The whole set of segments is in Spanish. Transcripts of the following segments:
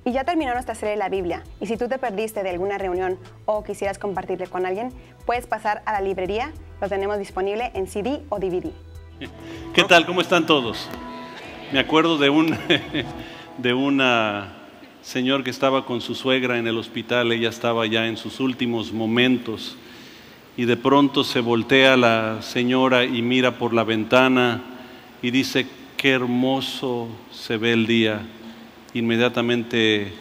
Y ya terminó nuestra serie de la Biblia, y si tú te perdiste de alguna reunión o quisieras compartirle con alguien, puedes pasar a la librería, lo tenemos disponible en CD o DVD. ¿Qué tal? ¿Cómo están todos? Me acuerdo de una señor que estaba con su suegra en el hospital. Ella estaba ya en sus últimos momentos y de pronto se voltea la señora y mira por la ventana y dice: qué hermoso se ve el día. Inmediatamente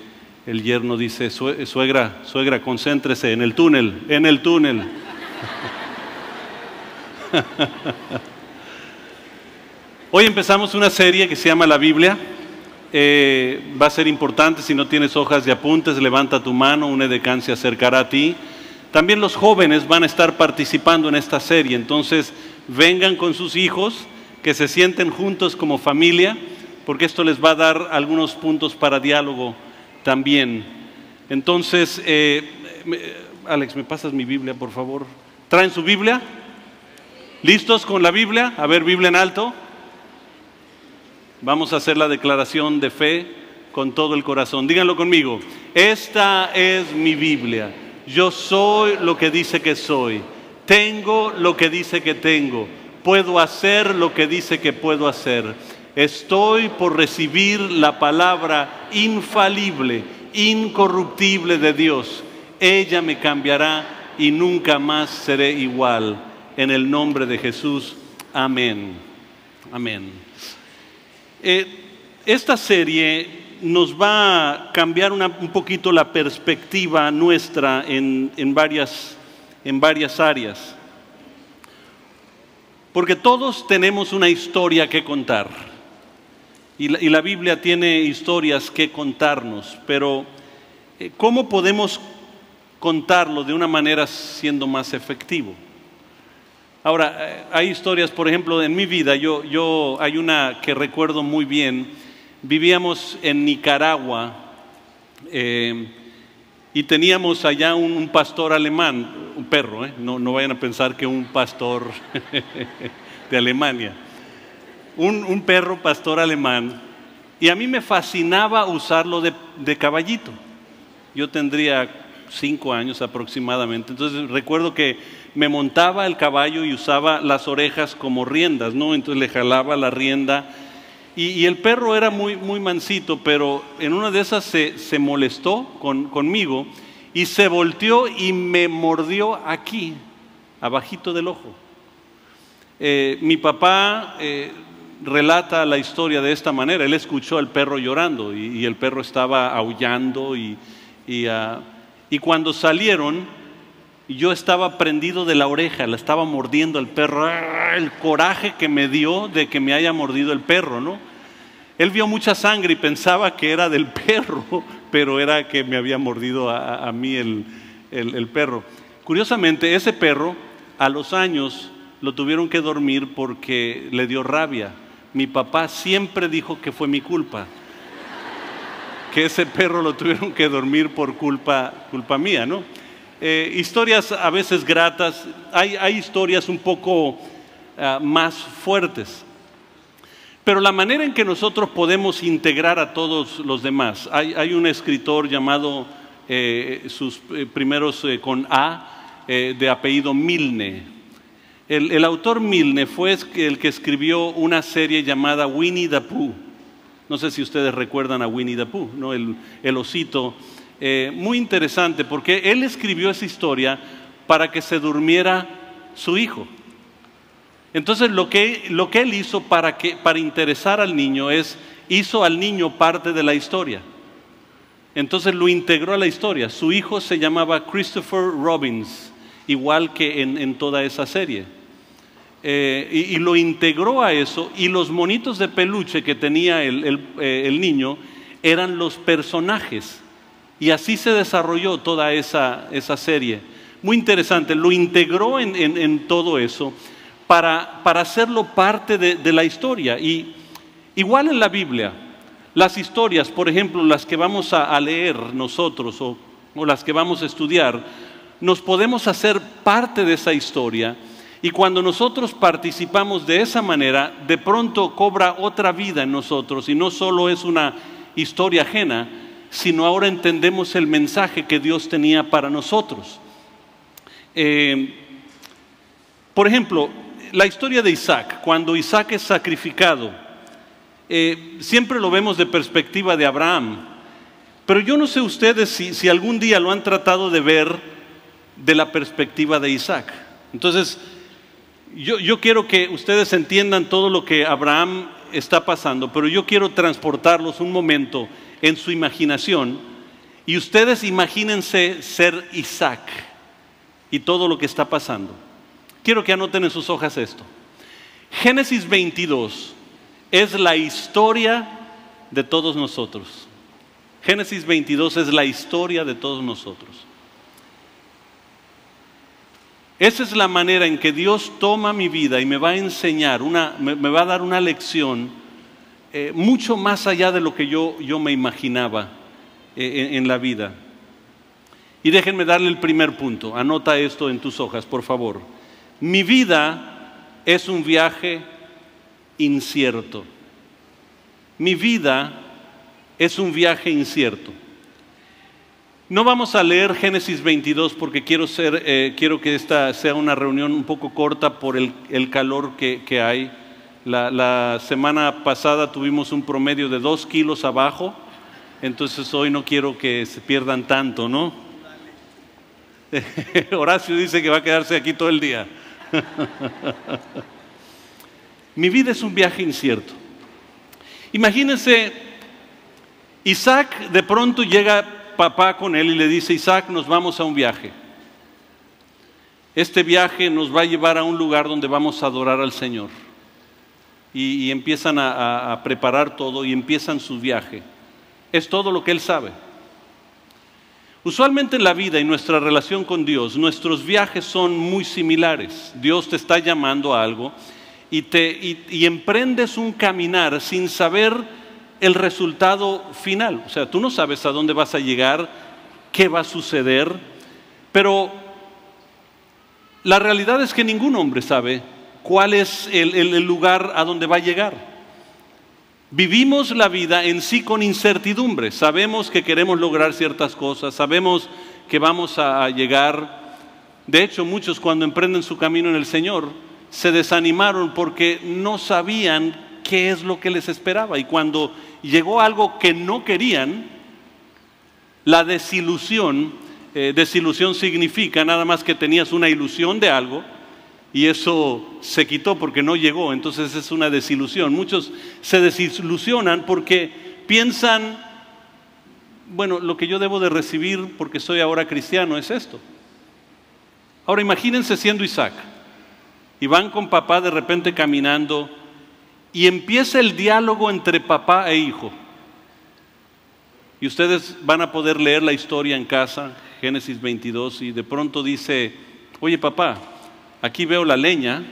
el yerno dice: suegra, concéntrese en el túnel, en el túnel. Hoy empezamos una serie que se llama La Biblia. Va a ser importante. Si no tienes hojas de apuntes, levanta tu mano, un edecán se acercará a ti. También los jóvenes van a estar participando en esta serie, entonces vengan con sus hijos, que se sienten juntos como familia, porque esto les va a dar algunos puntos para diálogo también. Entonces, Alex, ¿me pasas mi Biblia, por favor? ¿Traen su Biblia? ¿Listos con la Biblia? A ver, Biblia en alto. Vamos a hacer la declaración de fe con todo el corazón. Díganlo conmigo. Esta es mi Biblia. Yo soy lo que dice que soy. Tengo lo que dice que tengo. Puedo hacer lo que dice que puedo hacer. Estoy por recibir la palabra infalible, incorruptible de Dios. Ella me cambiará y nunca más seré igual. En el nombre de Jesús. Amén. Amén. Esta serie nos va a cambiar un poquito la perspectiva nuestra en varias áreas. Porque todos tenemos una historia que contar. Y la Biblia tiene historias que contarnos, pero ¿cómo podemos contarlo de una manera siendo más efectivo? Ahora, hay historias, por ejemplo, en mi vida, hay una que recuerdo muy bien. Vivíamos en Nicaragua y teníamos allá un pastor alemán, un perro, no vayan a pensar que un pastor de Alemania. Un perro pastor alemán, y a mí me fascinaba usarlo de caballito. Yo tendría 5 años aproximadamente, entonces recuerdo que me montaba el caballo y usaba las orejas como riendas, ¿no? Entonces le jalaba la rienda y el perro era muy, muy mansito, pero en una de esas se molestó conmigo y se volteó y me mordió aquí, abajito del ojo. Mi papá relata la historia de esta manera. Él escuchó al perro llorando y el perro estaba aullando y cuando salieron, yo estaba prendido de la oreja, la estaba mordiendo el perro. El coraje que me dio de que me haya mordido el perro, ¿no? Él vio mucha sangre y pensaba que era del perro, pero era que me había mordido a mí el perro. Curiosamente, ese perro a los años lo tuvieron que dormir porque le dio rabia. Mi papá siempre dijo que fue mi culpa, que ese perro lo tuvieron que dormir por culpa mía, ¿no? Historias a veces gratas, hay historias un poco más fuertes, pero la manera en que nosotros podemos integrar a todos los demás. Hay un escritor llamado, sus primeros con A, de apellido Milne. El autor Milne fue el que escribió una serie llamada Winnie the Pooh. No sé si ustedes recuerdan a Winnie the Pooh, ¿no? El osito. Muy interesante porque él escribió esa historia para que se durmiera su hijo. Entonces lo que él hizo para interesar al niño hizo al niño parte de la historia. Entonces lo integró a la historia. Su hijo se llamaba Christopher Robbins, igual que en toda esa serie. Y lo integró a eso, y los monitos de peluche que tenía el niño eran los personajes. Y así se desarrolló toda esa serie. Muy interesante, lo integró en todo eso para hacerlo parte de la historia. Y igual en la Biblia, las historias, por ejemplo, las que vamos a leer nosotros o las que vamos a estudiar, nos podemos hacer parte de esa historia. Y cuando nosotros participamos de esa manera, de pronto cobra otra vida en nosotros y no solo es una historia ajena, sino ahora entendemos el mensaje que Dios tenía para nosotros. Por ejemplo, la historia de Isaac, cuando Isaac es sacrificado, siempre lo vemos de perspectiva de Abraham, pero yo no sé ustedes si algún día lo han tratado de ver de la perspectiva de Isaac. Entonces, yo quiero que ustedes entiendan todo lo que Abraham está pasando, pero yo quiero transportarlos un momento en su imaginación y ustedes imagínense ser Isaac y todo lo que está pasando. Quiero que anoten en sus hojas esto. Génesis 22 es la historia de todos nosotros. Génesis 22 es la historia de todos nosotros. Esa es la manera en que Dios toma mi vida y me va a enseñar, me va a dar una lección mucho más allá de lo que yo me imaginaba en la vida. Y déjenme darle el primer punto. Anota esto en tus hojas, por favor. Mi vida es un viaje incierto. Mi vida es un viaje incierto. No vamos a leer Génesis 22 porque quiero que esta sea una reunión un poco corta por el calor que hay. La semana pasada tuvimos un promedio de 2 kilos abajo, entonces hoy no quiero que se pierdan tanto, ¿no? Horacio dice que va a quedarse aquí todo el día. Mi vida es un viaje incierto. Imagínense, Isaac de pronto llega papá con él y le dice: Isaac, nos vamos a un viaje. Este viaje nos va a llevar a un lugar donde vamos a adorar al Señor. Y empiezan a preparar todo y empiezan su viaje. Es todo lo que él sabe. Usualmente en la vida y nuestra relación con Dios, nuestros viajes son muy similares. Dios te está llamando a algo y emprendes un caminar sin saber el resultado final. O sea, tú no sabes a dónde vas a llegar, qué va a suceder, pero la realidad es que ningún hombre sabe cuál es el lugar a donde va a llegar. Vivimos la vida en sí con incertidumbre. Sabemos que queremos lograr ciertas cosas, sabemos que vamos a llegar. De hecho, muchos cuando emprenden su camino en el Señor se desanimaron porque no sabían qué es lo que les esperaba. Y cuando llegó algo que no querían, la desilusión significa nada más que tenías una ilusión de algo y eso se quitó porque no llegó, entonces es una desilusión. Muchos se desilusionan porque piensan, bueno, lo que yo debo de recibir porque soy ahora cristiano es esto. Ahora imagínense siendo Isaac y van con papá de repente caminando y empieza el diálogo entre papá e hijo. Y ustedes van a poder leer la historia en casa, Génesis 22, y de pronto dice: oye papá, aquí veo la leña,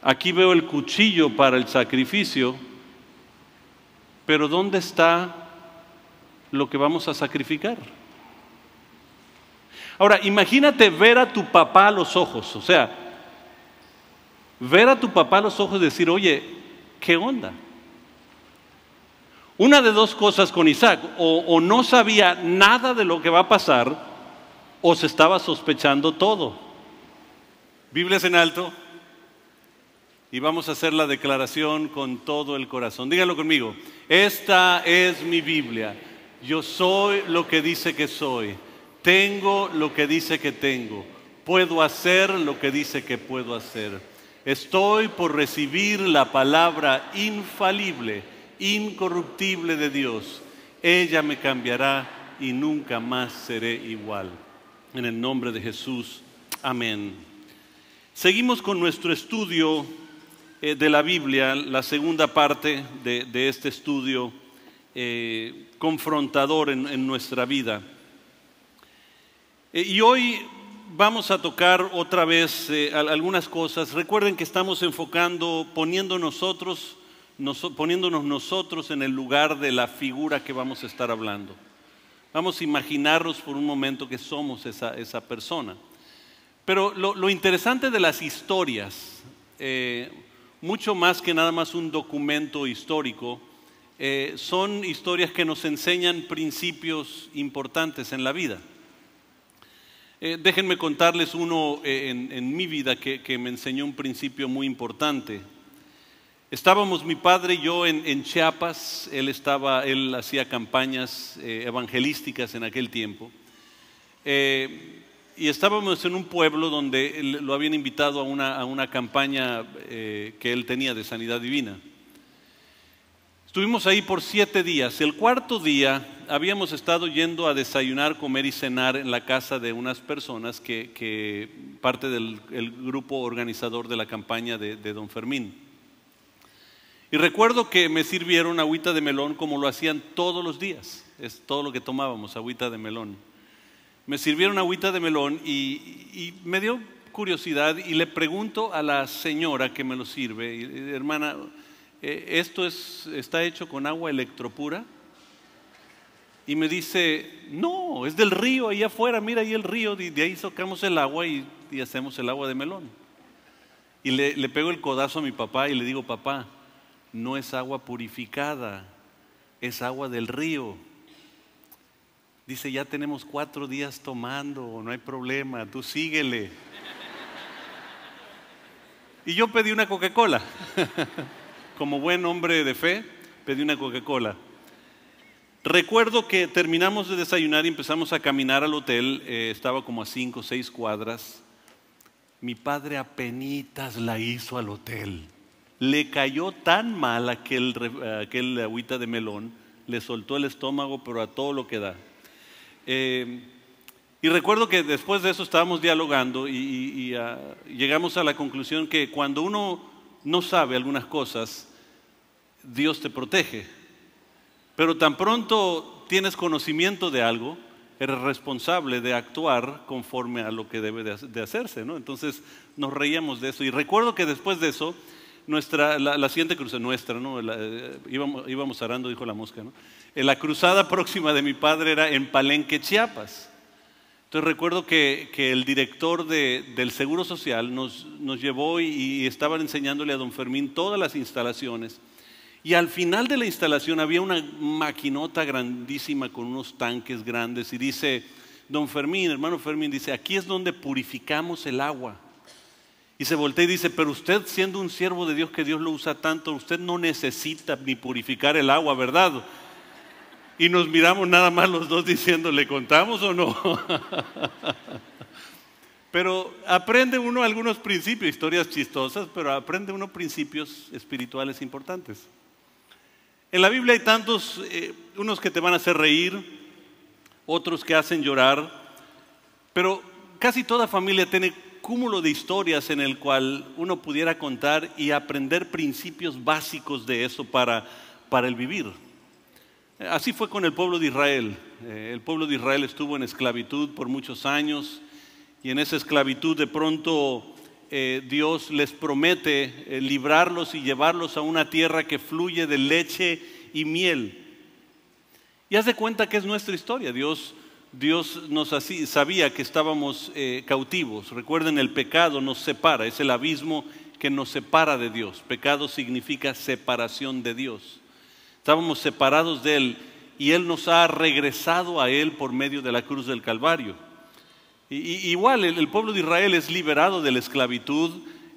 aquí veo el cuchillo para el sacrificio, pero ¿dónde está lo que vamos a sacrificar? Ahora, imagínate ver a tu papá a los ojos, o sea, ver a tu papá a los ojos y decir: oye, ¿qué onda? Una de dos cosas con Isaac: o no sabía nada de lo que va a pasar, o se estaba sospechando todo. Biblias en alto, y vamos a hacer la declaración con todo el corazón. Díganlo conmigo: esta es mi Biblia. Yo soy lo que dice que soy. Tengo lo que dice que tengo. Puedo hacer lo que dice que puedo hacer. Estoy por recibir la palabra infalible, incorruptible de Dios. Ella me cambiará y nunca más seré igual. En el nombre de Jesús, amén. Seguimos con nuestro estudio de la Biblia, la segunda parte de este estudio confrontador en nuestra vida. Y hoy vamos a tocar otra vez algunas cosas. Recuerden que estamos enfocando, poniéndonos nosotros en el lugar de la figura que vamos a estar hablando. Vamos a imaginarnos por un momento que somos esa persona. Pero lo interesante de las historias, mucho más que nada más un documento histórico, son historias que nos enseñan principios importantes en la vida. Déjenme contarles uno en mi vida que me enseñó un principio muy importante. Estábamos mi padre y yo en Chiapas. Él hacía campañas evangelísticas en aquel tiempo. Y estábamos en un pueblo donde lo habían invitado a una campaña que él tenía de sanidad divina. Estuvimos ahí por 7 días. El cuarto día habíamos estado yendo a desayunar, comer y cenar en la casa de unas personas que parte del grupo organizador de la campaña de don Fermín. Y recuerdo que me sirvieron agüita de melón como lo hacían todos los días. Es todo lo que tomábamos, agüita de melón. Me sirvieron agüita de melón y me dio curiosidad y le pregunto a la señora que me lo sirve, hermana, ¿esto está hecho con agua electropura? Y me dice, no, es del río, ahí afuera, mira ahí el río, de ahí sacamos el agua y hacemos el agua de melón. Y le pego el codazo a mi papá y le digo, papá, no es agua purificada, es agua del río. Dice, ya tenemos 4 días tomando, no hay problema, tú síguele. Y yo pedí una Coca-Cola. Como buen hombre de fe, pedí una Coca-Cola. Recuerdo que terminamos de desayunar y empezamos a caminar al hotel. Estaba como a 5 o 6 cuadras. Mi padre apenitas la hizo al hotel. Le cayó tan mal aquel agüita de melón, le soltó el estómago, pero a todo lo que da. Y recuerdo que después de eso estábamos dialogando y llegamos a la conclusión que cuando uno no sabe algunas cosas, Dios te protege. Pero tan pronto tienes conocimiento de algo, eres responsable de actuar conforme a lo que debe de hacerse, ¿no? Entonces nos reíamos de eso. Y recuerdo que después de eso, la siguiente cruzada nuestra, ¿no? Íbamos arando, dijo la mosca, ¿no? La cruzada próxima de mi padre era en Palenque, Chiapas. Entonces recuerdo que el director del Seguro Social nos llevó y estaban enseñándole a don Fermín todas las instalaciones. Y al final de la instalación había una maquinota grandísima con unos tanques grandes y dice, don Fermín, hermano Fermín, dice, aquí es donde purificamos el agua. Y se voltea y dice, pero usted siendo un siervo de Dios, que Dios lo usa tanto, usted no necesita ni purificar el agua, ¿verdad? Y nos miramos nada más los dos diciendo, ¿le contamos o no? Pero aprende uno algunos principios, historias chistosas, pero aprende uno principios espirituales importantes. En la Biblia hay tantos, unos que te van a hacer reír, otros que hacen llorar, pero casi toda familia tiene cúmulo de historias en el cual uno pudiera contar y aprender principios básicos de eso para el vivir. Así fue con el pueblo de Israel. El pueblo de Israel estuvo en esclavitud por muchos años y en esa esclavitud de pronto Dios les promete librarlos y llevarlos a una tierra que fluye de leche y miel. Y haz de cuenta que es nuestra historia. Dios sabía que estábamos cautivos. Recuerden, el pecado nos separa, es el abismo que nos separa de Dios. Pecado significa separación de Dios. Estábamos separados de Él y Él nos ha regresado a Él por medio de la cruz del Calvario. Igual el pueblo de Israel es liberado de la esclavitud,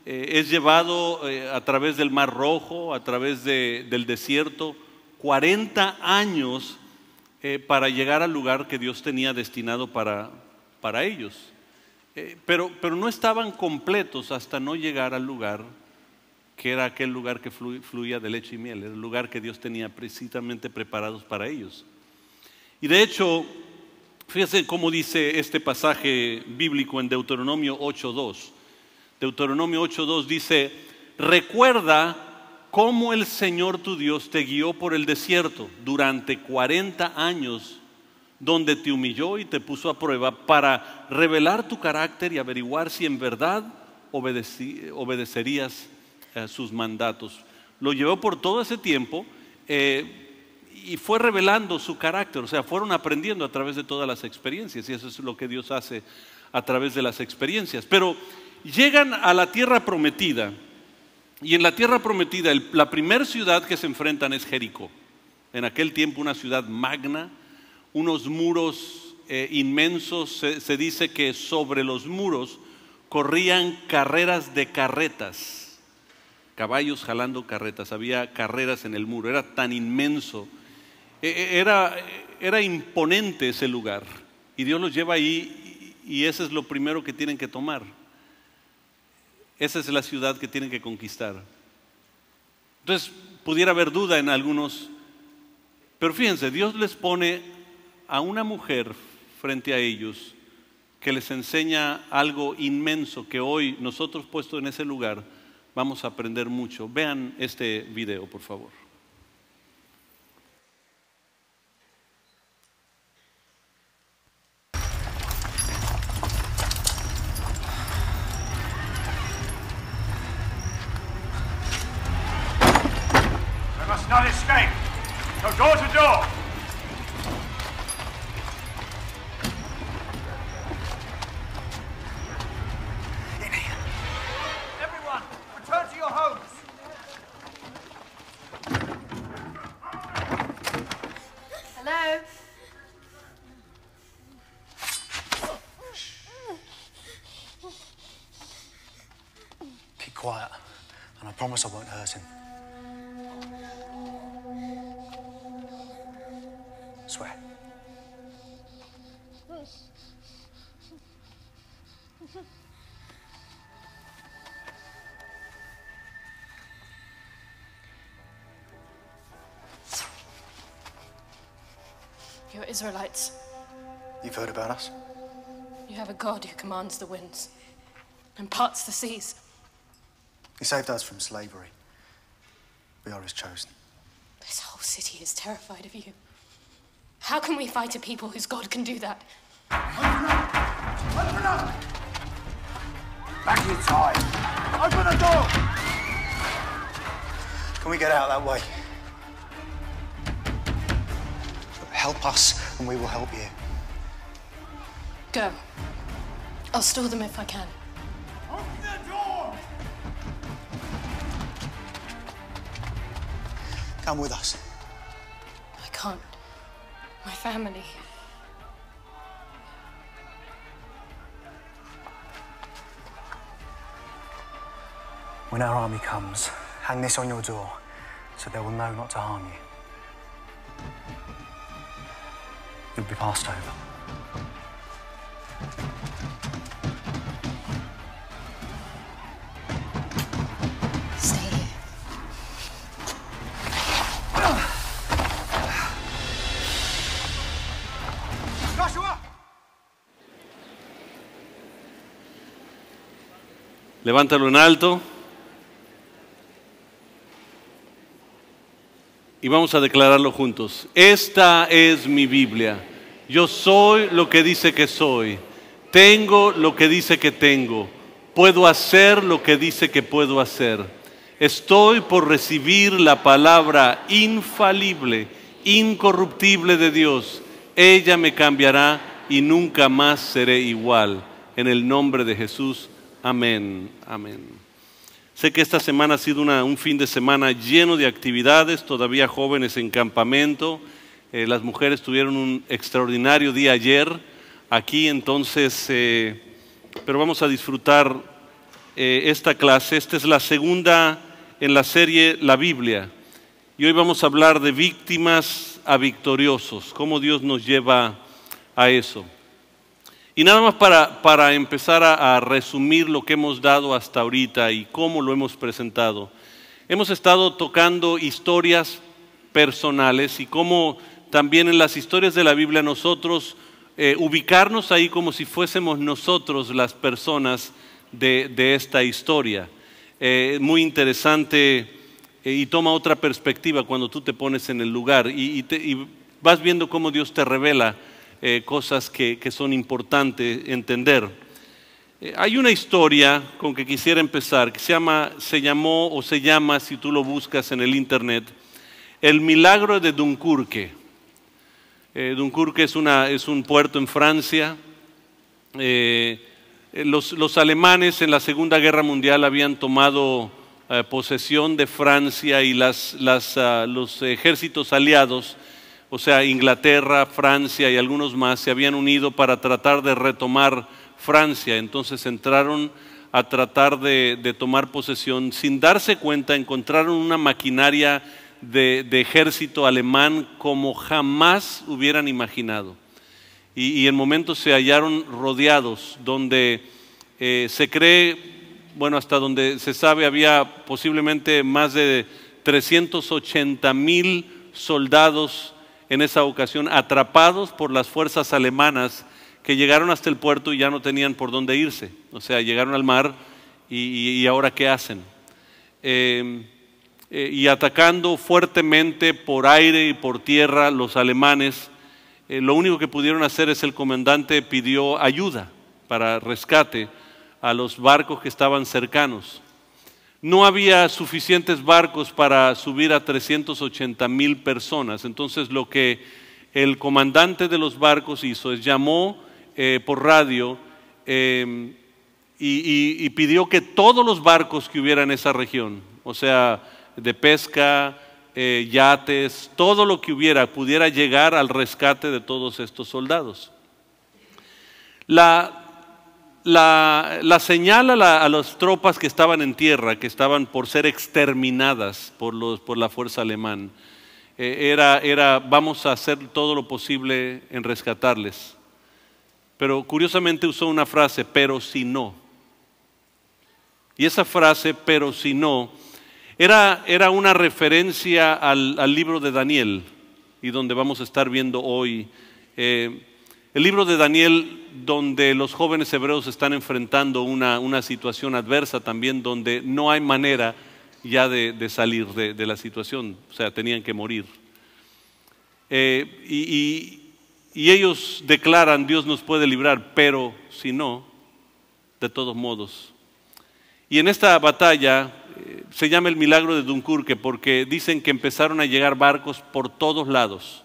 es llevado a través del Mar Rojo, a través del desierto, 40 años para llegar al lugar que Dios tenía destinado para ellos. Pero no estaban completos hasta no llegar al lugar que era aquel lugar que fluía de leche y miel, era el lugar que Dios tenía precisamente preparados para ellos. Y de hecho, fíjense cómo dice este pasaje bíblico en Deuteronomio 8:2. Deuteronomio 8:2 dice, recuerda cómo el Señor tu Dios te guió por el desierto durante 40 años, donde te humilló y te puso a prueba para revelar tu carácter y averiguar si en verdad obedecerías sus mandatos. Lo llevó por todo ese tiempo y fue revelando su carácter, o sea, fueron aprendiendo a través de todas las experiencias, y eso es lo que Dios hace a través de las experiencias. Pero llegan a la tierra prometida, y en la tierra prometida la primera ciudad que se enfrentan es Jericó. en aquel tiempo una ciudad magna, unos muros inmensos. Se dice que sobre los muros corrían carreras de carretas, caballos jalando carretas, había carreras en el muro, era tan inmenso, era imponente ese lugar. Y Dios los lleva ahí y ese es lo primero que tienen que tomar. Esa es la ciudad que tienen que conquistar. Entonces, pudiera haber duda en algunos, pero fíjense, Dios les pone a una mujer frente a ellos que les enseña algo inmenso que hoy nosotros puestos en ese lugar vamos a aprender mucho. Vean este video, por favor. We must not escape. So door to door. Everyone, return to your homes. Hello? Keep quiet, and I promise I won't hurt him. Swear. You're Israelites. You've heard about us? You have a God who commands the winds and parts the seas. He saved us from slavery. We are his chosen. This whole city is terrified of you. How can we fight a people whose God can do that? Open up! Back your time. Open the door! Can we get out that way? Help us, and we will help you. Go. I'll store them if I can. Open the door! Come with us. I can't. My family. When our army comes, hang this on your door so they will know not to harm you. You'll be passed over. Stay here. Joshua! Levántalo en alto. Y vamos a declararlo juntos. Esta es mi Biblia. Yo soy lo que dice que soy. Tengo lo que dice que tengo. Puedo hacer lo que dice que puedo hacer. Estoy por recibir la palabra infalible, incorruptible de Dios. Ella me cambiará y nunca más seré igual. En el nombre de Jesús. Amén. Amén. Sé que esta semana ha sido un fin de semana lleno de actividades, todavía jóvenes en campamento. Las mujeres tuvieron un extraordinario día ayer aquí, entonces, pero vamos a disfrutar esta clase. Esta es la segunda en la serie La Biblia. Y hoy vamos a hablar de víctimas a victoriosos, cómo Dios nos lleva a eso. Y nada más para empezar a resumir lo que hemos dado hasta ahorita y cómo lo hemos presentado. Hemos estado tocando historias personales y cómo también en las historias de la Biblia nosotros ubicarnos ahí como si fuésemos nosotros las personas de esta historia. Muy interesante y toma otra perspectiva cuando tú te pones en el lugar y vas viendo cómo Dios te revela cosas que son importantes entender. Hay una historia con que quisiera empezar que se llama, si tú lo buscas en el internet, El milagro de Dunkerque. Dunkerque es un puerto en Francia. Los alemanes en la Segunda Guerra Mundial habían tomado posesión de Francia y los ejércitos aliados, o sea, Inglaterra, Francia y algunos más, se habían unido para tratar de retomar Francia. Entonces entraron a tratar de tomar posesión. Sin darse cuenta, encontraron una maquinaria de ejército alemán como jamás hubieran imaginado. Y en momentos se hallaron rodeados, donde se cree, bueno, hasta donde se sabe, había posiblemente más de 380,000 soldados en esa ocasión, atrapados por las fuerzas alemanas, que llegaron hasta el puerto y ya no tenían por dónde irse. O sea, llegaron al mar y ahora ¿qué hacen? Y atacando fuertemente por aire y por tierra los alemanes, lo único que pudieron hacer es el comandante pidió ayuda para rescate a los barcos que estaban cercanos. No había suficientes barcos para subir a 380,000 personas. Entonces lo que el comandante de los barcos hizo es llamó por radio y pidió que todos los barcos que hubiera en esa región, o sea, de pesca, yates, todo lo que hubiera, pudiera llegar al rescate de todos estos soldados. La señal a las tropas que estaban en tierra, que estaban por ser exterminadas por la fuerza alemana, era vamos a hacer todo lo posible en rescatarles. Pero curiosamente usó una frase, pero si no. Y esa frase, pero si no, era una referencia al libro de Daniel, y donde vamos a estar viendo hoy. El libro de Daniel, donde los jóvenes hebreos están enfrentando una situación adversa también, donde no hay manera ya de salir de la situación, o sea, tenían que morir. Y ellos declaran, Dios nos puede librar, pero si no, de todos modos. Y en esta batalla se llama el milagro de Dunkerque porque dicen que empezaron a llegar barcos por todos lados.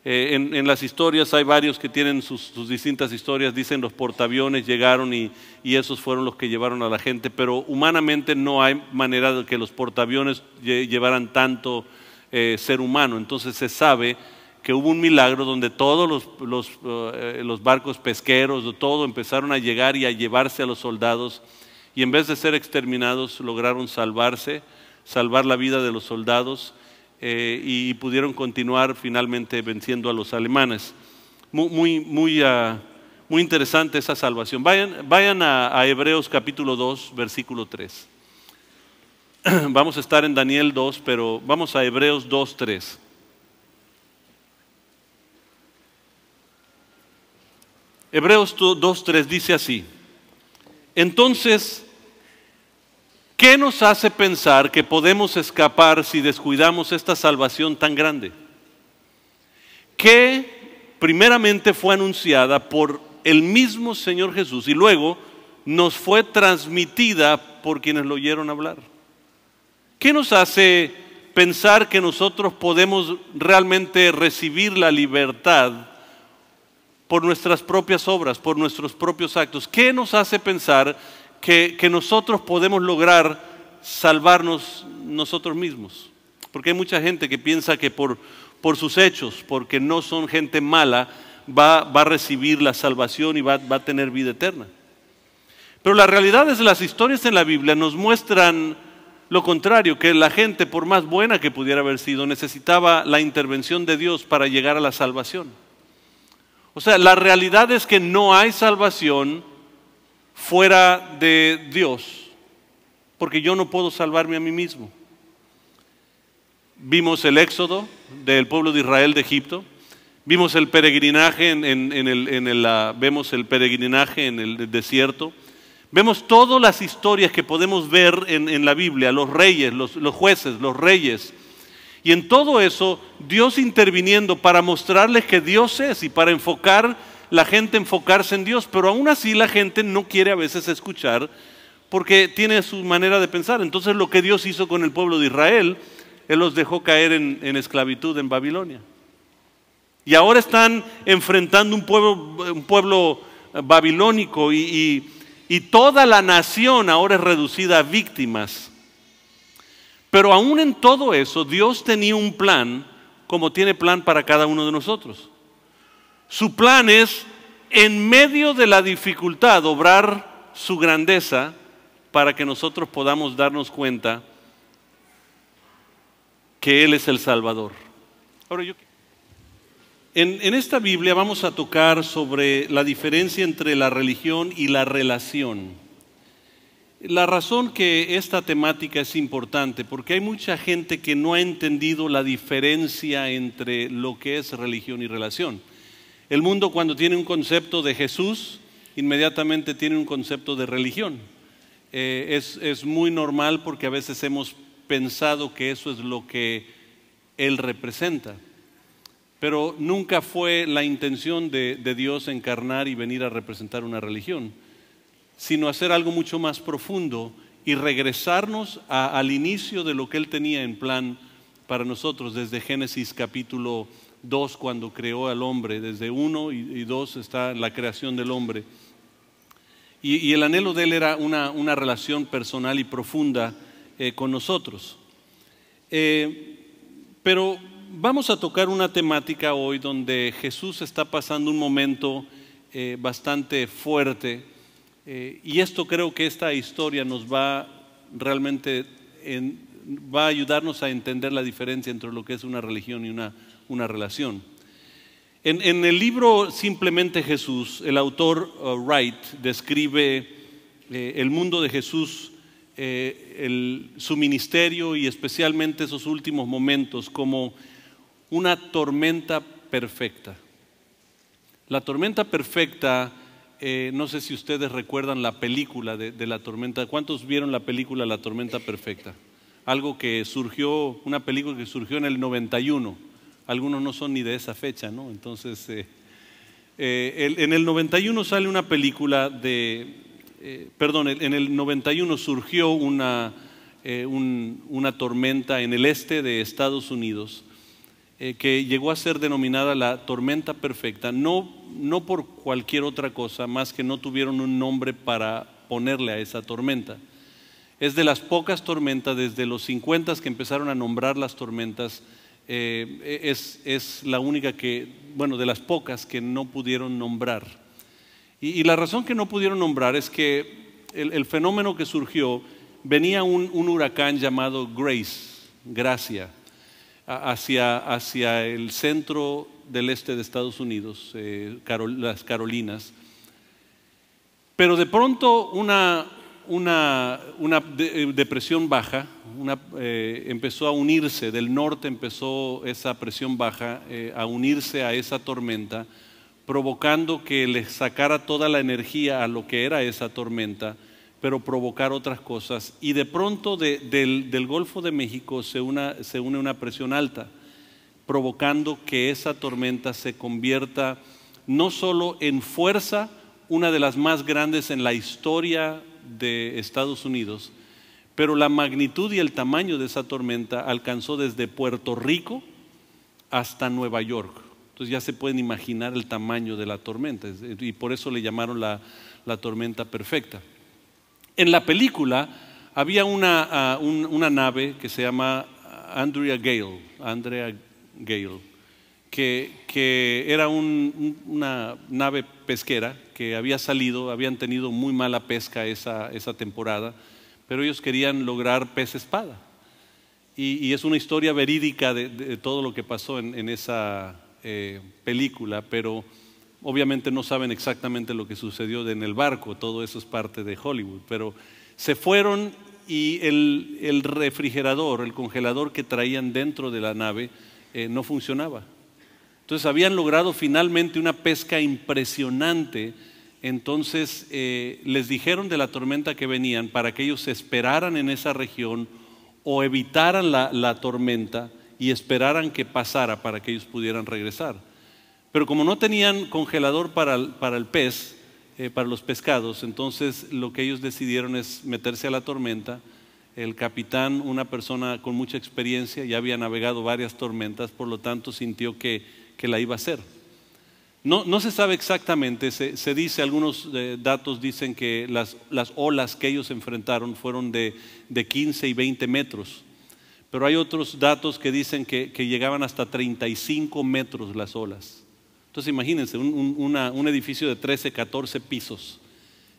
En las historias hay varios que tienen sus distintas historias, dicen los portaaviones llegaron y esos fueron los que llevaron a la gente, pero humanamente no hay manera de que los portaaviones llevaran tanto ser humano. Entonces se sabe que hubo un milagro donde todos los barcos pesqueros, todo empezaron a llegar y a llevarse a los soldados, y en vez de ser exterminados lograron salvar la vida de los soldados y pudieron continuar finalmente venciendo a los alemanes. Muy interesante esa salvación. Vayan a Hebreos capítulo 2, versículo 3. Vamos a estar en Daniel 2, pero vamos a Hebreos 2, 3. Hebreos 2:3 dice así: entonces, ¿qué nos hace pensar que podemos escapar si descuidamos esta salvación tan grande? Que primeramente fue anunciada por el mismo Señor Jesús y luego nos fue transmitida por quienes lo oyeron hablar. ¿Qué nos hace pensar que nosotros podemos realmente recibir la libertad por nuestras propias obras, por nuestros propios actos? ¿Qué nos hace pensar que nosotros podemos lograr salvarnos nosotros mismos? Porque hay mucha gente que piensa que por sus hechos, porque no son gente mala, va a recibir la salvación y va a tener vida eterna. Pero la realidad es que las historias en la Biblia nos muestran lo contrario, que la gente, por más buena que pudiera haber sido, necesitaba la intervención de Dios para llegar a la salvación. O sea, la realidad es que no hay salvación fuera de Dios, porque yo no puedo salvarme a mí mismo. Vimos el éxodo del pueblo de Israel de Egipto, vimos el peregrinaje vemos el peregrinaje en el desierto, vemos todas las historias que podemos ver en la Biblia, los reyes, los jueces, los reyes. Y en todo eso, Dios interviniendo para mostrarles que Dios es y para enfocarse en Dios. Pero aún así la gente no quiere a veces escuchar porque tiene su manera de pensar. Entonces lo que Dios hizo con el pueblo de Israel, Él los dejó caer en esclavitud en Babilonia. Y ahora están enfrentando un pueblo babilónico y toda la nación ahora es reducida a víctimas Pero aún en todo eso, Dios tenía un plan, como tiene plan para cada uno de nosotros. Su plan es, en medio de la dificultad, obrar su grandeza para que nosotros podamos darnos cuenta que Él es el Salvador. Ahora, en esta Biblia vamos a tocar sobre la diferencia entre la religión y la relación. La razón que esta temática es importante, porque hay mucha gente que no ha entendido la diferencia entre lo que es religión y relación. El mundo, cuando tiene un concepto de Jesús, inmediatamente tiene un concepto de religión. Es muy normal porque a veces hemos pensado que eso es lo que Él representa. Pero nunca fue la intención de Dios encarnar y venir a representar una religión, sino hacer algo mucho más profundo y regresarnos al inicio de lo que Él tenía en plan para nosotros, desde Génesis capítulo 2, cuando creó al hombre. Desde 1 y 2 está la creación del hombre. Y el anhelo de Él era una relación personal y profunda con nosotros. Pero vamos a tocar una temática hoy donde Jesús está pasando un momento bastante fuerte. Y esto, creo que esta historia nos va realmente va a ayudarnos a entender la diferencia entre lo que es una religión y una relación. En el libro Simplemente Jesús, el autor Wright describe el mundo de Jesús, su ministerio y especialmente esos últimos momentos como una tormenta perfecta. La tormenta perfecta, no sé si ustedes recuerdan la película de la tormenta. ¿Cuántos vieron la película La Tormenta Perfecta? Algo que surgió, una película que surgió en el 91. Algunos no son ni de esa fecha, ¿no? Entonces, en el 91 sale una película en el 91 surgió una tormenta en el este de Estados Unidos que llegó a ser denominada la tormenta perfecta, no por cualquier otra cosa, más que no tuvieron un nombre para ponerle a esa tormenta. Es de las pocas tormentas, desde los 50 que empezaron a nombrar las tormentas, es la única de las pocas que no pudieron nombrar. Y la razón que no pudieron nombrar es que el fenómeno que surgió, venía un huracán llamado Gracia, hacia el centro del este de Estados Unidos, las Carolinas. Pero de pronto una depresión baja empezó a unirse, del norte empezó esa presión baja a unirse a esa tormenta, provocando que le sacara toda la energía a lo que era esa tormenta, pero provocar otras cosas. Y de pronto del Golfo de México se une una presión alta, provocando que esa tormenta se convierta no solo en fuerza, una de las más grandes en la historia de Estados Unidos, pero la magnitud y el tamaño de esa tormenta alcanzó desde Puerto Rico hasta Nueva York. Entonces ya se pueden imaginar el tamaño de la tormenta, y por eso le llamaron la tormenta perfecta. En la película había una nave que se llama Andrea Gale, que era una nave pesquera que habían tenido muy mala pesca esa temporada, pero ellos querían lograr pez espada. Y es una historia verídica de todo lo que pasó en esa película, pero obviamente no saben exactamente lo que sucedió en el barco, todo eso es parte de Hollywood, pero se fueron y el refrigerador, el congelador que traían dentro de la nave no funcionaba. Entonces habían logrado finalmente una pesca impresionante. Entonces les dijeron de la tormenta que venían para que ellos se esperaran en esa región o evitaran la tormenta y esperaran que pasara para que ellos pudieran regresar. Pero como no tenían congelador para el pez, para los pescados, entonces lo que ellos decidieron es meterse a la tormenta. El capitán, una persona con mucha experiencia, ya había navegado varias tormentas, por lo tanto sintió que la iba a hacer. No se sabe exactamente, se dice, algunos datos dicen que las olas que ellos enfrentaron fueron de 15 y 20 metros. pero hay otros datos que dicen que llegaban hasta 35 metros las olas. Entonces imagínense, un edificio de 13, 14 pisos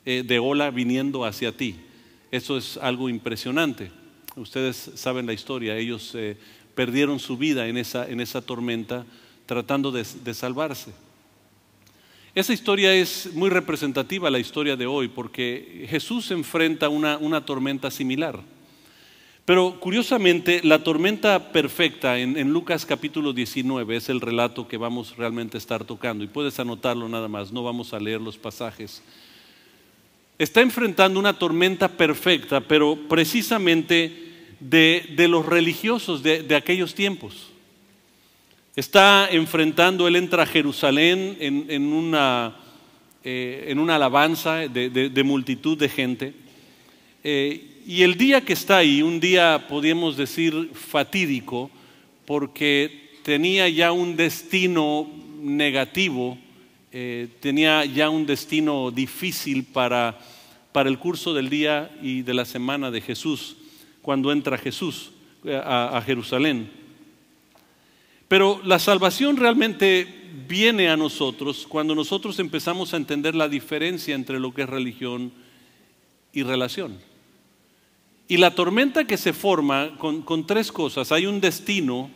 de ola viniendo hacia ti. Eso es algo impresionante. Ustedes saben la historia, ellos perdieron su vida en esa tormenta tratando de salvarse. Esa historia es muy representativa a la historia de hoy porque Jesús enfrenta una tormenta similar. Pero curiosamente la tormenta perfecta en Lucas capítulo 19 es el relato que vamos realmente a estar tocando y puedes anotarlo nada más, no vamos a leer los pasajes. Está enfrentando una tormenta perfecta, pero precisamente de los religiosos de aquellos tiempos. Está enfrentando, él entra a Jerusalén en una alabanza de multitud de gente. Y el día que está ahí, un día podríamos decir fatídico, porque tenía ya un destino negativo, tenía ya un destino difícil para el curso del día y de la semana de Jesús, cuando entra Jesús a Jerusalén. Pero la salvación realmente viene a nosotros cuando nosotros empezamos a entender la diferencia entre lo que es religión y relación. Y la tormenta que se forma con tres cosas. Hay un destino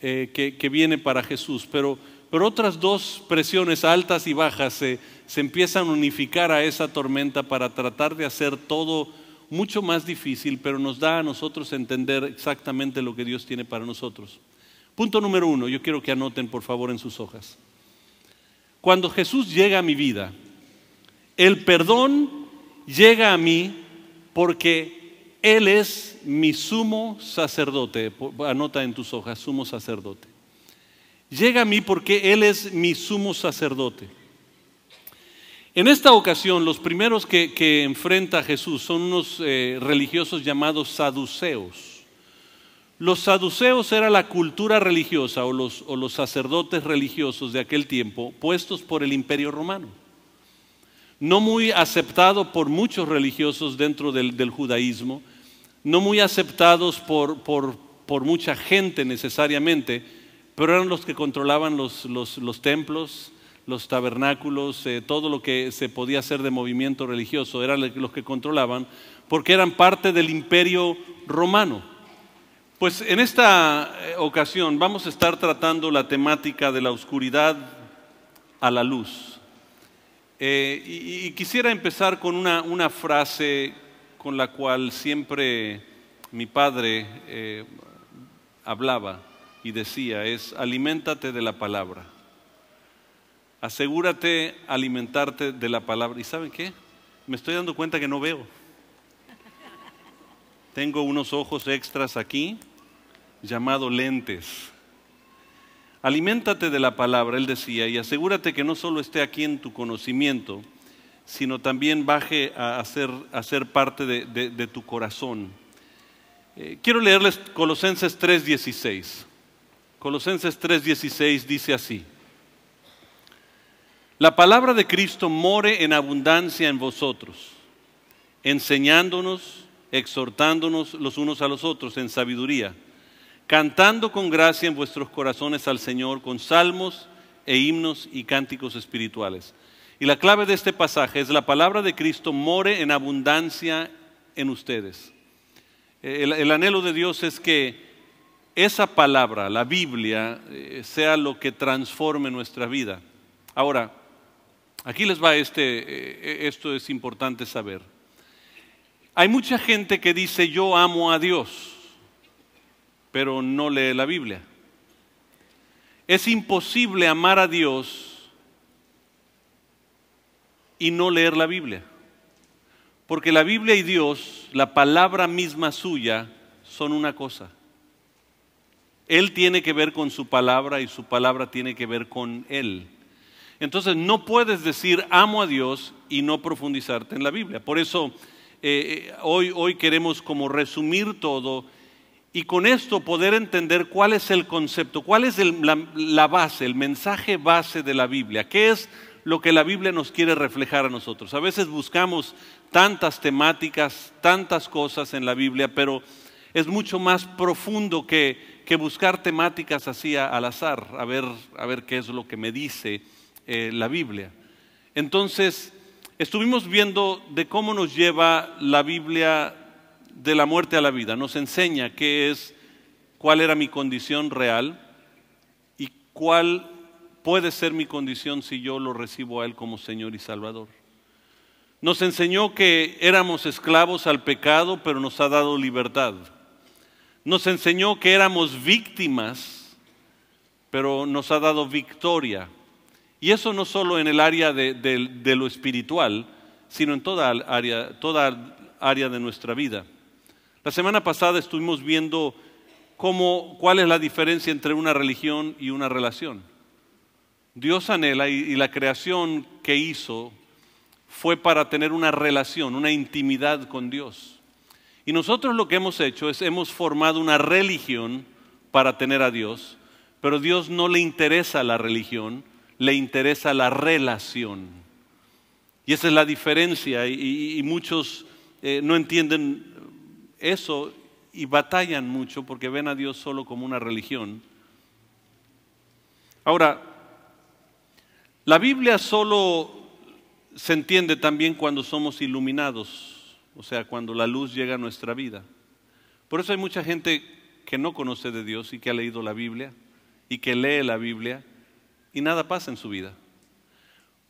que viene para Jesús, pero otras dos presiones altas y bajas se empiezan a unificar a esa tormenta para tratar de hacer todo mucho más difícil, pero nos da a nosotros entender exactamente lo que Dios tiene para nosotros. Punto número 1, yo quiero que anoten por favor en sus hojas. Cuando Jesús llega a mi vida, el perdón llega a mí porque Él es mi sumo sacerdote. Anota en tus hojas, sumo sacerdote. Llega a mí porque Él es mi sumo sacerdote. En esta ocasión, los primeros que enfrenta Jesús son unos religiosos llamados saduceos. Los saduceos era la cultura religiosa o los sacerdotes religiosos de aquel tiempo puestos por el Imperio Romano. No muy aceptado por muchos religiosos dentro del judaísmo, no muy aceptados por mucha gente necesariamente, pero eran los que controlaban los templos, los tabernáculos, todo lo que se podía hacer de movimiento religioso, eran los que controlaban porque eran parte del Imperio Romano. Pues en esta ocasión vamos a estar tratando la temática de la oscuridad a la luz. Y quisiera empezar con una frase con la cual siempre mi padre hablaba y decía, es aliméntate de la palabra. Asegúrate alimentarte de la palabra. ¿Y saben qué? Me estoy dando cuenta que no veo. Tengo unos ojos extras aquí, llamado lentes. Aliméntate de la palabra, él decía, y asegúrate que no solo esté aquí en tu conocimiento, sino también baje a ser parte de tu corazón. Quiero leerles Colosenses 3:16. Colosenses 3:16 dice así: la palabra de Cristo more en abundancia en vosotros, enseñándonos, exhortándonos los unos a los otros en sabiduría, cantando con gracia en vuestros corazones al Señor con salmos e himnos y cánticos espirituales. Y la clave de este pasaje es la palabra de Cristo more en abundancia en ustedes. El anhelo de Dios es que esa palabra, la Biblia, sea lo que transforme nuestra vida. Ahora, aquí les va esto es importante saber. Hay mucha gente que dice yo amo a Dios, pero no lee la Biblia. Es imposible amar a Dios y no leer la Biblia, porque la Biblia y Dios, la palabra misma suya, son una cosa. Él tiene que ver con su palabra y su palabra tiene que ver con Él. Entonces no puedes decir amo a Dios y no profundizarte en la Biblia. Por eso hoy queremos como resumir todo y con esto poder entender cuál es el concepto, cuál es la base, el mensaje base de la Biblia, qué es lo que la Biblia nos quiere reflejar a nosotros. A veces buscamos tantas temáticas, tantas cosas en la Biblia, pero Es mucho más profundo que buscar temáticas así al azar, a ver qué es lo que me dice la Biblia. Entonces, estuvimos viendo de cómo nos lleva la Biblia de la muerte a la vida. Nos enseña cuál era mi condición real y cuál puede ser mi condición si yo lo recibo a Él como Señor y Salvador. Nos enseñó que éramos esclavos al pecado, pero nos ha dado libertad. Nos enseñó que éramos víctimas, pero nos ha dado victoria. Y eso no solo en el área de lo espiritual, sino en toda área de nuestra vida. La semana pasada estuvimos viendo cuál es la diferencia entre una religión y una relación. Dios anhela, y la creación que hizo fue para tener una relación, una intimidad con Dios. Y nosotros lo que hemos hecho es hemos formado una religión para tener a Dios, pero a Dios no le interesa la religión, le interesa la relación. Y esa es la diferencia, y muchos no entienden eso y batallan mucho porque ven a Dios solo como una religión. Ahora, la Biblia solo se entiende también cuando somos iluminados. O sea, cuando la luz llega a nuestra vida. Por eso hay mucha gente que no conoce de Dios y que ha leído la Biblia y que lee la Biblia y nada pasa en su vida.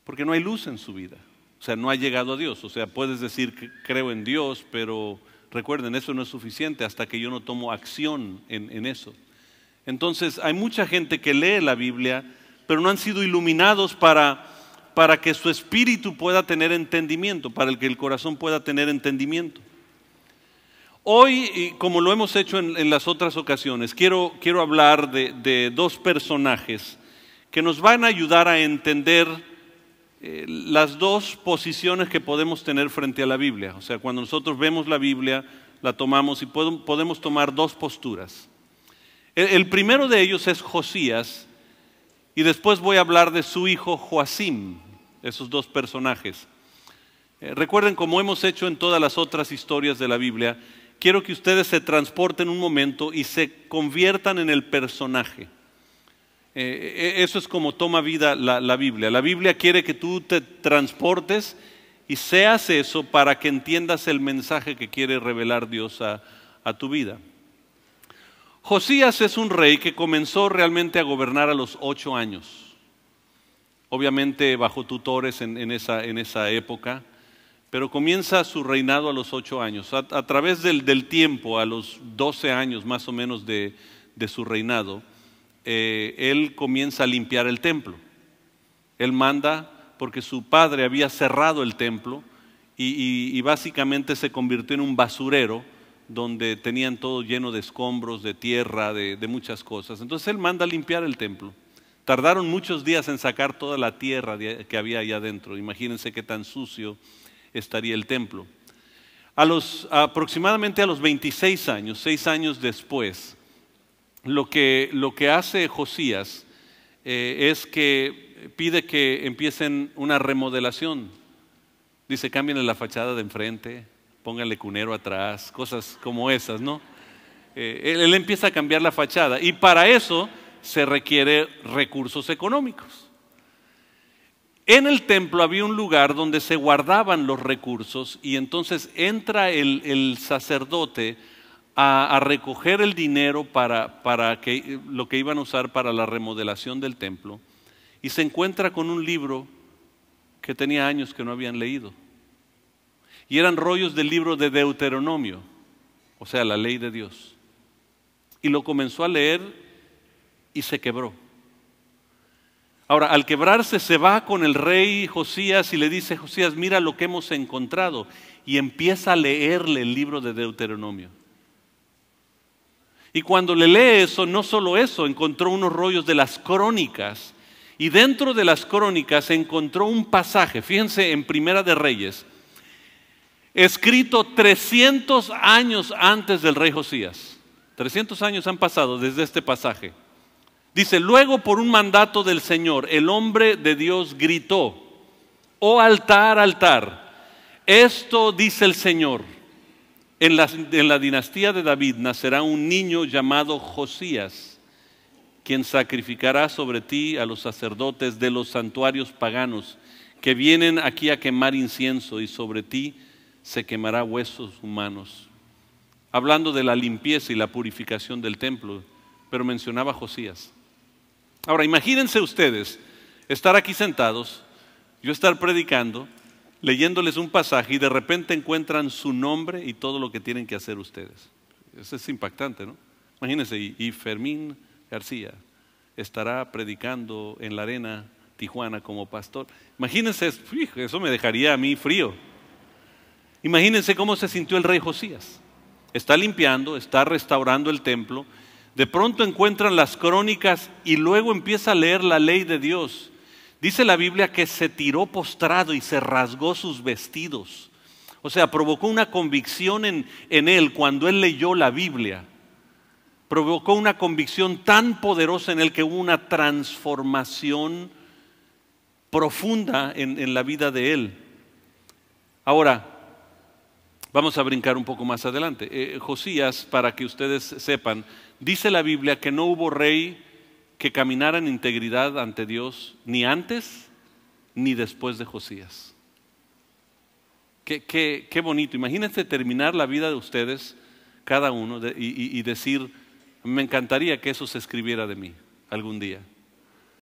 Porque no hay luz en su vida. O sea, no ha llegado a Dios. O sea, puedes decir que creo en Dios, pero recuerden, eso no es suficiente hasta que yo no tomo acción en eso. Entonces, hay mucha gente que lee la Biblia, pero no han sido iluminados para que su espíritu pueda tener entendimiento, para que el corazón pueda tener entendimiento. Hoy, como lo hemos hecho en las otras ocasiones, quiero hablar de dos personajes que nos van a ayudar a entender las dos posiciones que podemos tener frente a la Biblia. O sea, cuando nosotros vemos la Biblia, la tomamos y podemos tomar dos posturas. El primero de ellos es Josías, y después voy a hablar de su hijo Joacim, esos dos personajes. Recuerden, como hemos hecho en todas las otras historias de la Biblia, quiero que ustedes se transporten un momento y se conviertan en el personaje. Eso es como toma vida la Biblia. La Biblia quiere que tú te transportes y seas eso para que entiendas el mensaje que quiere revelar Dios a tu vida. Josías es un rey que comenzó realmente a gobernar a los 8 años. Obviamente bajo tutores en esa época, pero comienza su reinado a los 8 años. A través del tiempo, a los 12 años más o menos de su reinado, él comienza a limpiar el templo. Él manda porque su padre había cerrado el templo y básicamente se convirtió en un basurero donde tenían todo lleno de escombros, de tierra, de muchas cosas. Entonces él manda a limpiar el templo. Tardaron muchos días en sacar toda la tierra que había allá adentro. Imagínense qué tan sucio estaría el templo. Aproximadamente a los 26 años, 6 años después, lo que hace Josías es que pide que empiecen una remodelación. Dice, cámbienle la fachada de enfrente, pónganle cunero atrás, cosas como esas, ¿no? Él empieza a cambiar la fachada y para eso se requiere recursos económicos. En el templo había un lugar donde se guardaban los recursos y entonces entra el sacerdote a recoger el dinero para lo que iban a usar para la remodelación del templo y se encuentra con un libro que tenía años que no habían leído. Y eran rollos del libro de Deuteronomio, o sea, la ley de Dios. Y lo comenzó a leer y se quebró. Ahora, al quebrarse se va con el rey Josías y le dice, Josías, mira lo que hemos encontrado. Y empieza a leerle el libro de Deuteronomio. Y cuando le lee eso, no solo eso, encontró unos rollos de las crónicas. Y dentro de las crónicas encontró un pasaje, fíjense en Primera de Reyes, escrito 300 años antes del rey Josías. 300 años han pasado desde este pasaje. Dice, luego por un mandato del Señor, el hombre de Dios gritó, oh altar, altar, esto dice el Señor, En la dinastía de David nacerá un niño llamado Josías, quien sacrificará sobre ti a los sacerdotes de los santuarios paganos que vienen aquí a quemar incienso, y sobre ti se quemará huesos humanos. Hablando de la limpieza y la purificación del templo, pero mencionaba a Josías. Ahora, imagínense ustedes estar aquí sentados, yo estar predicando, leyéndoles un pasaje y de repente encuentran su nombre y todo lo que tienen que hacer ustedes. Eso es impactante, ¿no? Imagínense, y Fermín García estará predicando en la Arena Tijuana como pastor. Imagínense, eso me dejaría a mí frío. Imagínense cómo se sintió el rey Josías. Está limpiando, está restaurando el templo. De pronto encuentran las crónicas y luego empieza a leer la ley de Dios. Dice la Biblia que se tiró postrado y se rasgó sus vestidos. O sea, provocó una convicción en él cuando él leyó la Biblia. Provocó una convicción tan poderosa en él que hubo una transformación profunda en la vida de él. Ahora, vamos a brincar un poco más adelante. Josías, para que ustedes sepan, dice la Biblia que no hubo rey que caminara en integridad ante Dios ni antes ni después de Josías. Qué bonito. Imagínense terminar la vida de ustedes, cada uno, y decir, me encantaría que eso se escribiera de mí algún día.